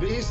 20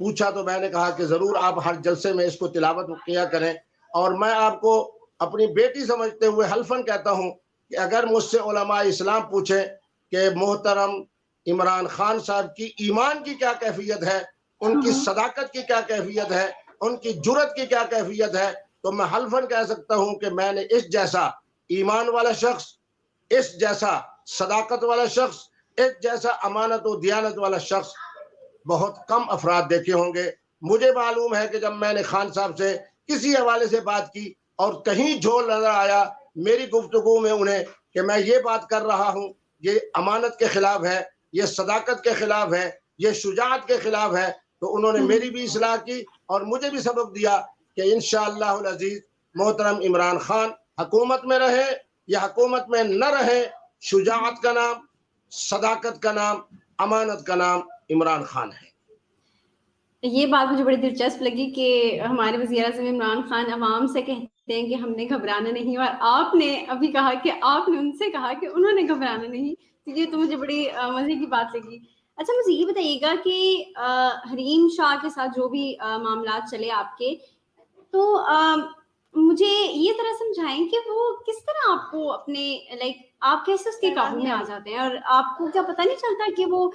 پوچھا تو میں نے کہا کہ ضرور آپ ہر جلسے میں اس کو تلاوت کیا کریں، اور میں آپ کو اپنی بیٹی سمجھتے ہوئے حلفاً کہتا ہوں کہ اگر مجھ سے علماء اسلام پوچھیں کہ محترم عمران خان صاحب کی ایمان کی کیا کیفیت ہے، ان کی صداقت کی کیا کیفیت ہے، ان کی جرت کی کیا کیفیت ہے، تو میں حلفاً کہہ سکتا ہوں کہ میں نے اس جیسا ایمان والا شخص، اس جیسا صداقت والا شخص، اس جیسا امانت و دیانت والا شخص بہت کم افراد دیکھے ہوں گے۔ مجھے معلوم ہے کہ جب میں نے خان صاحب سے کسی حوالے سے بات کی اور کہیں جھول نظر آیا میری گفتگو میں انہیں کہ میں یہ بات کر رہا ہوں، یہ امانت کے خلاف ہے، یہ صداقت کے خلاف ہے، یہ شجاعت کے خلاف ہے، تو انہوں نے میری بھی اصلاح کی اور مجھے بھی سبق دیا کہ انشاءاللہ العزیز محترم عمران خان حکومت میں رہے یا حکومت میں نہ رہے، شجاعت کا نام، صداقت کا نام، امانت کا نام عمران خان ہے۔ یہ بات مجھے بڑی دلچسپ لگی کہ ہمارے وزیر اعظم عمران خان عوام سے کہتے ہیں کہ ہم نے گھبرانا نہیں، اور آپ نے ابھی کہا کہ آپ نے ان سے کہا کہ انہوں نے گھبرانا نہیں، تو یہ تو مجھے بڑی مزے کی بات لگی۔ اچھا مجھے یہ بتائیے گا کہ حریم شاہ کے ساتھ جو بھی معاملات چلے آپ کے، تو مجھے یہ طرح سمجھائیں کہ وہ کس طرح آپ کو اپنے لائک آپ کیسے اس کے قابو میں آ جاتے ہیں، اور آپ کو کیا پتہ نہیں چلتا کہ وہ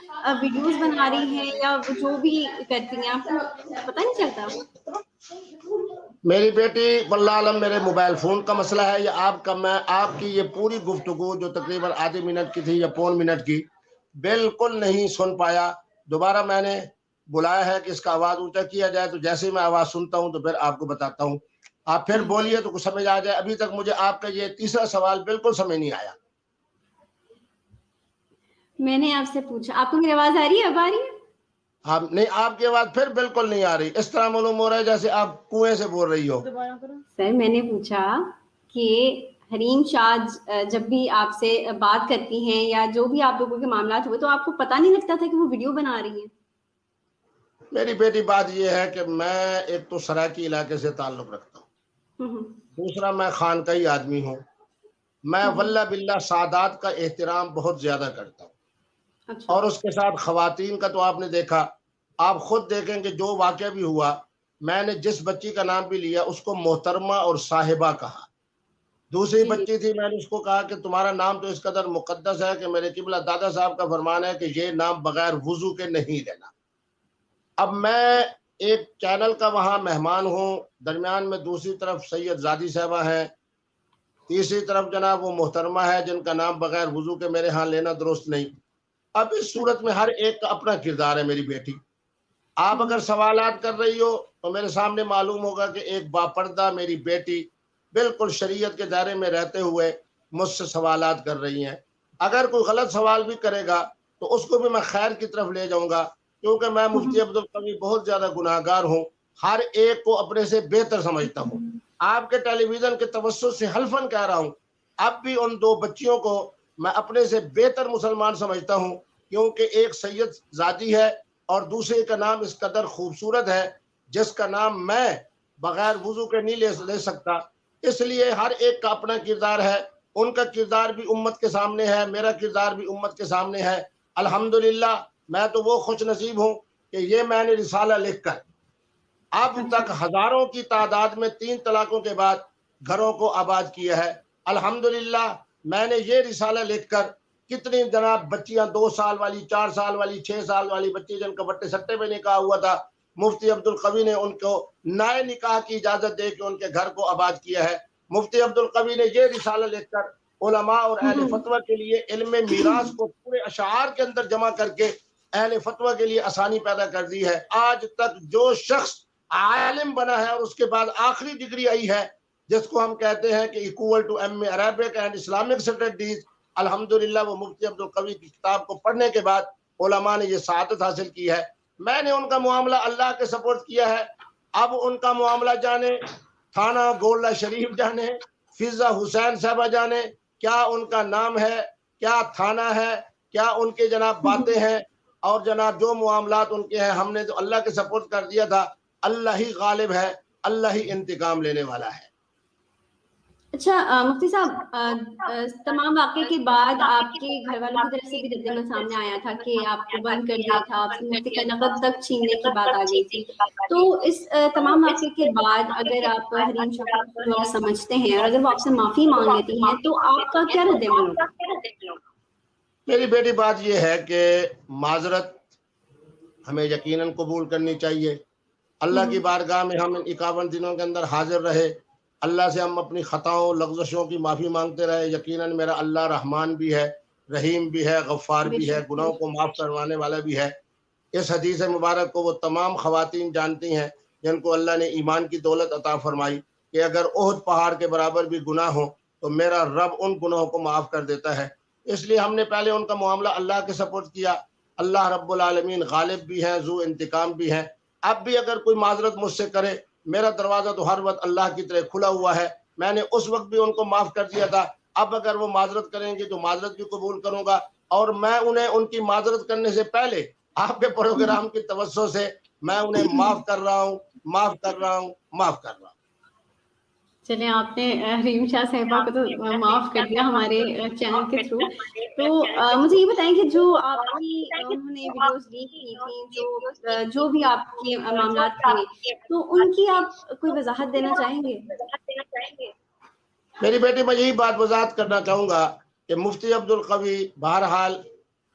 ویڈیوز بنا رہی ہیں یا وہ جو بھی کرتی ہیں، آپ کو پتہ نہیں چلتا؟ میری بیٹی واللہ عالم میرے موبائل فون کا مسئلہ ہے یا آپ کا، میں آپ کی یہ پوری گفتگو جو تقریباً آدھے منٹ کی تھی یا پون منٹ کی بالکل نہیں سن پایا۔ دوبارہ میں نے بلایا ہے کہ اس کا آواز اونچا کیا جائے، تو جیسے میں آواز سنتا ہوں تو پھر آپ کو بتاتا ہوں، آپ پھر بولیے تو کچھ سمجھ آ جائے۔ ابھی تک مجھے آپ کا یہ تیسرا سوال بالکل سمجھ نہیں آیا۔ میں نے آپ سے پوچھا، آپ کو میری آواز آ رہی ہے؟ اب آ رہی ہے؟ آپ نہیں، آپ کی آواز پھر بالکل نہیں آ رہی، اس طرح معلوم ہو رہا ہے جیسے آپ کنویں سے بول رہی ہو۔ سر میں نے پوچھا کہ حریم شاہ جب بھی آپ سے بات کرتی ہیں یا جو بھی آپ لوگوں کے معاملات ہوئے تو آپ کو پتہ نہیں لگتا تھا کہ وہ ویڈیو بنا رہی ہیں؟ میری بیٹی بات یہ ہے کہ میں ایک تو سرائکی علاقے سے تعلق رکھتا ہوں، دوسرا میں خانقاہی آدمی ہوں، میں واللہ باللہ سادات کا احترام بہت زیادہ کرتا ہوں، اچھا اور اس کے ساتھ خواتین کا تو آپ نے دیکھا، آپ خود دیکھیں کہ جو واقعہ بھی ہوا، میں نے جس بچی کا نام بھی لیا اس کو محترمہ اور صاحبہ کہا، دوسری جی جی بچی تھی میں نے اس کو کہا کہ تمہارا نام تو اس قدر مقدس ہے کہ میرے قبلہ دادا صاحب کا فرمان ہے کہ یہ نام بغیر وضو کے نہیں لینا۔ اب میں ایک چینل کا وہاں مہمان ہوں، درمیان میں دوسری طرف سید زادی صاحبہ ہیں، تیسری طرف جناب وہ محترمہ ہے جن کا نام بغیر وضو کے میرے ہاں لینا درست نہیں۔ اب اس صورت میں ہر ایک کا اپنا کردار ہے۔ میری بیٹی، آپ اگر سوالات کر رہی ہو تو میرے سامنے معلوم ہوگا کہ ایک باپردہ میری بیٹی بالکل شریعت کے دائرے میں رہتے ہوئے مجھ سے سوالات کر رہی ہیں۔ اگر کوئی غلط سوال بھی کرے گا تو اس کو بھی میں خیر کی طرف لے جاؤں گا، کیونکہ میں مفتی عبدالقوی بہت زیادہ گناہگار ہوں، ہر ایک کو اپنے سے بہتر سمجھتا ہوں۔ آپ کے ٹیلی ویژن کے توسط سے حلفاً کہہ رہا ہوں، اب بھی ان دو بچیوں کو میں اپنے سے بہتر مسلمان سمجھتا ہوں، کیونکہ ایک سید زادی ہے اور دوسرے کا نام اس قدر خوبصورت ہے جس کا نام میں بغیر وضو کے نہیں لے سکتا۔ اس لیے ہر ایک کا اپنا کردار ہے، ان کا کردار بھی امت کے سامنے ہے، میرا کردار بھی امت کے سامنے ہے۔ الحمدللہ میں تو وہ خوش نصیب ہوں کہ یہ میں نے رسالہ لکھ کر اب تک ہزاروں کی تعداد میں 3 طلاقوں کے بعد گھروں کو آباد کیا ہے۔ الحمدللہ میں نے یہ رسالہ لکھ کر کتنی جناب بچیاں 2 سال والی، 4 سال والی، 6 سال والی بچی جن کا بٹے سٹے میں نکاح ہوا تھا، مفتی عبدالقوی نے ان کو نئے نکاح کی اجازت دے کے ان کے گھر کو آباد کیا ہے۔ مفتی عبدالقوی نے یہ رسالہ لکھ کر علماء اور اہل فتویٰ کے لیے علم میراث کو پورے اشعار کے اندر جمع کر کے اہل فتویٰ کے لیے آسانی پیدا کر دی ہے۔ آج تک جو شخص عالم بنا ہے اور اس کے بعد آخری ڈگری آئی ہے جس کو ہم کہتے ہیں کہ equal to M Arabic and Islamic Studies، الحمدللہ وہ مفتی عبدالقوی کی کتاب کو پڑھنے کے بعد علماء نے یہ سعادت حاصل کی ہے۔ میں نے ان کا معاملہ اللہ کے سپرد کیا ہے، اب ان کا معاملہ جانے تھانہ گولڈا شریف جانے، فضا حسین صاحبہ جانے کیا ان کا نام ہے، کیا تھانہ ہے، کیا ان کے جناب باتیں ہیں، اور جناب جو معاملات ان کے ہیں ہم نے تو اللہ کے سپرد کر دیا تھا۔ اللہ ہی غالب ہے، اللہ ہی انتقام لینے والا ہے۔ اچھا مفتی صاحب، تمام واقعے کے بعد آپ کے گھر والوں کی طرف سے بھی رد عمل سامنے آیا تھا کہ آپ کو بند کر دیا تھا، آپ سے مفتی کا نقد تک چھیننے کی بات آ گئی تھی. تو اس تمام واقعے کے بعد اگر آپ حریم شاہ کو قصوروار سمجھتے ہیں اور اگر وہ آپ سے معافی مانگ لیتی ہیں تو آپ کا کیا رد عمل ہوگا؟ میری بیٹی بات یہ ہے کہ معذرت ہمیں یقیناً قبول کرنی چاہیے. اللہ کی بارگاہ میں ہم 51 دنوں کے اندر حاضر رہے، اللہ سے ہم اپنی خطاؤں لغزشوں کی معافی مانگتے رہے. یقیناً میرا اللہ رحمان بھی ہے، رحیم بھی ہے، غفار بے بھی ہے، شک. گناہوں کو معاف کروانے والا بھی ہے. اس حدیث مبارک کو وہ تمام خواتین جانتی ہیں جن کو اللہ نے ایمان کی دولت عطا فرمائی کہ اگر احد پہاڑ کے برابر بھی گناہ ہو تو میرا رب ان گناہوں کو معاف کر دیتا ہے. اس لیے ہم نے پہلے ان کا معاملہ اللہ کے سپرد کیا. اللہ رب العالمین غالب بھی ہیں، ذو انتقام بھی ہیں. اب بھی اگر کوئی معذرت مجھ سے کرے، میرا دروازہ تو ہر وقت اللہ کی طرح کھلا ہوا ہے. میں نے اس وقت بھی ان کو معاف کر دیا تھا، اب اگر وہ معذرت کریں گے تو معذرت بھی قبول کروں گا. اور میں انہیں ان کی معذرت کرنے سے پہلے آپ کے پروگرام کی توسط سے میں انہیں معاف کر رہا ہوں، معاف کر رہا ہوں، معاف کر رہا ہوں. چلیں، آپ نے حریم شاہ صاحبہ کو تو معاف کر دیا ہمارے چینل کے تھرو. تو مجھے یہ بتائیں کہ جو آپ کی انہوں نے ویڈیوز لیک کی تھیں، جو بھی آپ کے معاملات تھے، تو ان کی آپ کوئی وضاحت دینا چاہیں گے؟ میری بیٹی میں یہی بات وضاحت کرنا چاہوں گا کہ مفتی عبدالقوی بہرحال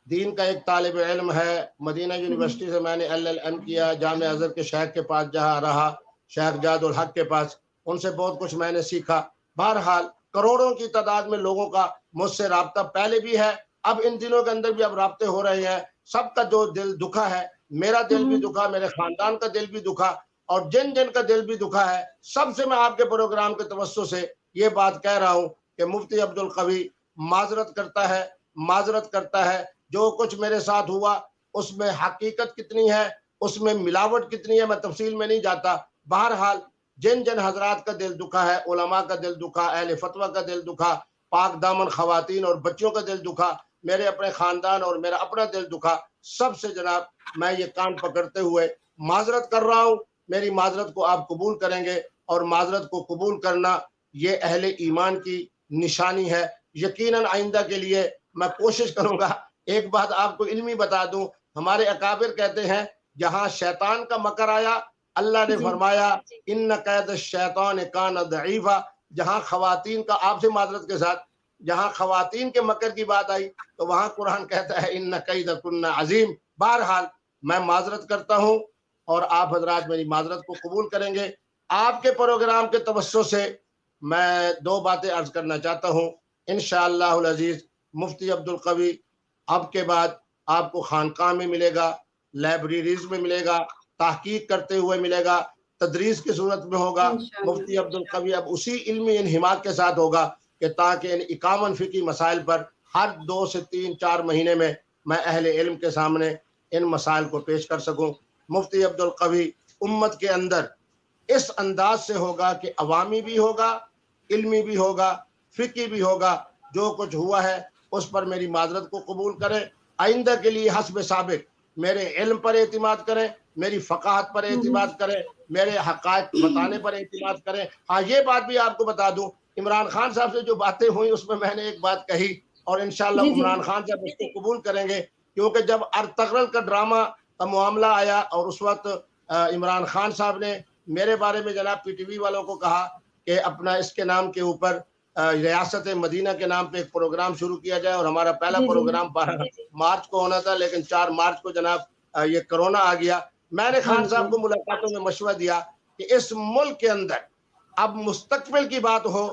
دین کا ایک طالب علم ہے. مدینہ یونیورسٹی سے میں نے LLM کیا، جامعہ ازہر کے شیخ کے پاس جہاں رہا، شیخ جاد الحق کے پاس، ان سے بہت کچھ میں نے سیکھا. بہرحال کروڑوں کی تعداد میں لوگوں کا مجھ سے رابطہ پہلے بھی ہے، اب ان دنوں کے اندر بھی اب رابطے ہو رہے ہیں. سب کا جو دل دکھا ہے، میرا دل بھی دکھا، میرے خاندان کا دل بھی دکھا، اور جن جن کا دل بھی دکھا ہے سب سے میں آپ کے پروگرام کے توسط سے یہ بات کہہ رہا ہوں کہ مفتی عبدالقوی معذرت کرتا ہے، معذرت کرتا ہے. جو کچھ میرے ساتھ ہوا اس میں حقیقت کتنی ہے، اس میں ملاوٹ کتنی ہے، میں تفصیل میں نہیں جاتا. بہرحال جن جن حضرات کا دل دکھا ہے، علماء کا دل دکھا، اہل فتویٰ کا دل دکھا، پاک دامن خواتین اور بچوں کا دل دکھا، میرے اپنے خاندان اور میرا اپنا دل دکھا، سب سے جناب میں یہ کان پکڑتے ہوئے معذرت کر رہا ہوں. میری معذرت کو آپ قبول کریں گے، اور معذرت کو قبول کرنا یہ اہل ایمان کی نشانی ہے. یقیناً آئندہ کے لیے میں کوشش کروں گا. ایک بات آپ کو علمی بتا دوں، ہمارے اکابر کہتے ہیں جہاں شیطان کا مکر آیا، اللہ نے فرمایا ان قید الشیطان کان ضعیفا. جہاں خواتین کا، آپ سے معذرت کے ساتھ، جہاں خواتین کے مکر کی بات آئی تو وہاں قرآن کہتا ہے ان کیدکن عظیم. بہرحال میں معذرت کرتا ہوں اور آپ حضرات میری معذرت کو قبول کریں گے. آپ کے پروگرام کے توسط سے میں دو باتیں عرض کرنا چاہتا ہوں. انشاءاللہ العزیز مفتی عبدالقوی اب کے بعد آپ کو خانقاہ میں ملے گا، لائبریریز میں ملے گا، تحقیق کرتے ہوئے ملے گا، تدریس کی صورت میں ہوگا. مفتی عبدالقوی اب اسی علمی انہماک کے ساتھ ہوگا کہ تاکہ ان 51 فقہی مسائل پر ہر 2 سے 3 4 مہینے میں میں اہل علم کے سامنے ان مسائل کو پیش کر سکوں. مفتی عبدالقوی امت کے اندر اس انداز سے ہوگا کہ عوامی بھی ہوگا، علمی بھی ہوگا، فقہی بھی ہوگا. جو کچھ ہوا ہے اس پر میری معذرت کو قبول کریں. آئندہ کے لیے حسب سابق میرے علم پر اعتماد کریں، میری فقاہت پر اعتماد کریں، میرے حقائق بتانے پر اعتماد کریں. ہاں یہ بات بھی آپ کو بتا دوں، عمران خان صاحب سے جو باتیں ہوئی اس میں میں نے ایک بات کہی، اور انشاءاللہ عمران خان صاحب اس کو قبول کریں گے. کیونکہ جب ارطغرل کا ڈرامہ کا معاملہ آیا اور اس وقت عمران خان صاحب نے میرے بارے میں جناب PTV والوں کو کہا کہ اپنا اس کے نام کے اوپر ریاست مدینہ کے نام پہ ایک پروگرام شروع کیا جائے، اور ہمارا پہلا پروگرام 12 مارچ کو ہونا تھا، لیکن 4 مارچ کو جناب یہ کرونا آ گیا. میں نے خان صاحب کو ملاقاتوں میں مشورہ دیا کہ اس ملک کے اندر اب مستقبل کی بات ہو،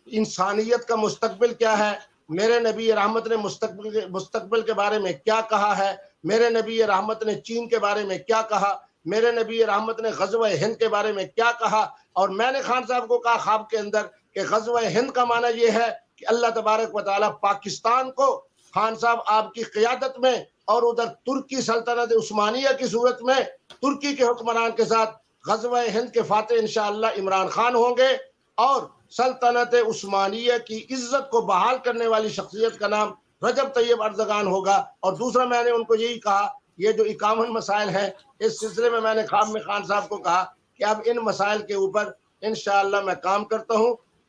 انسانیت کا مستقبل کیا ہے، میرے نبی رحمت نے مستقبل کے بارے میں کیا کہا ہے، میرے نبی رحمت نے چین کے بارے میں کیا کہا، میرے نبی رحمت نے غزوہ ہند کے بارے میں کیا کہا. اور میں نے خان صاحب کو کہا خواب کے اندر کہ غزوہ ہند کا معنی یہ ہے کہ اللہ تبارک و تعالیٰ پاکستان کو خان صاحب آپ کی قیادت میں اور ادھر ترکی سلطنت عثمانیہ کی صورت میں ترکی کے حکمران کے ساتھ غزوہ ہند کے فاتح انشاءاللہ عمران خان ہوں گے، اور سلطنت عثمانیہ کی عزت کو بحال کرنے والی شخصیت کا نام رجب طیب اردگان ہوگا. اور دوسرا میں نے ان کو یہی کہا، یہ جو 51 مسائل ہیں اس سلسلے میں نے خواب میں خان صاحب کو کہا کہ اب ان مسائل کے اوپر انشاءاللہ میں کام کرتا ہوں.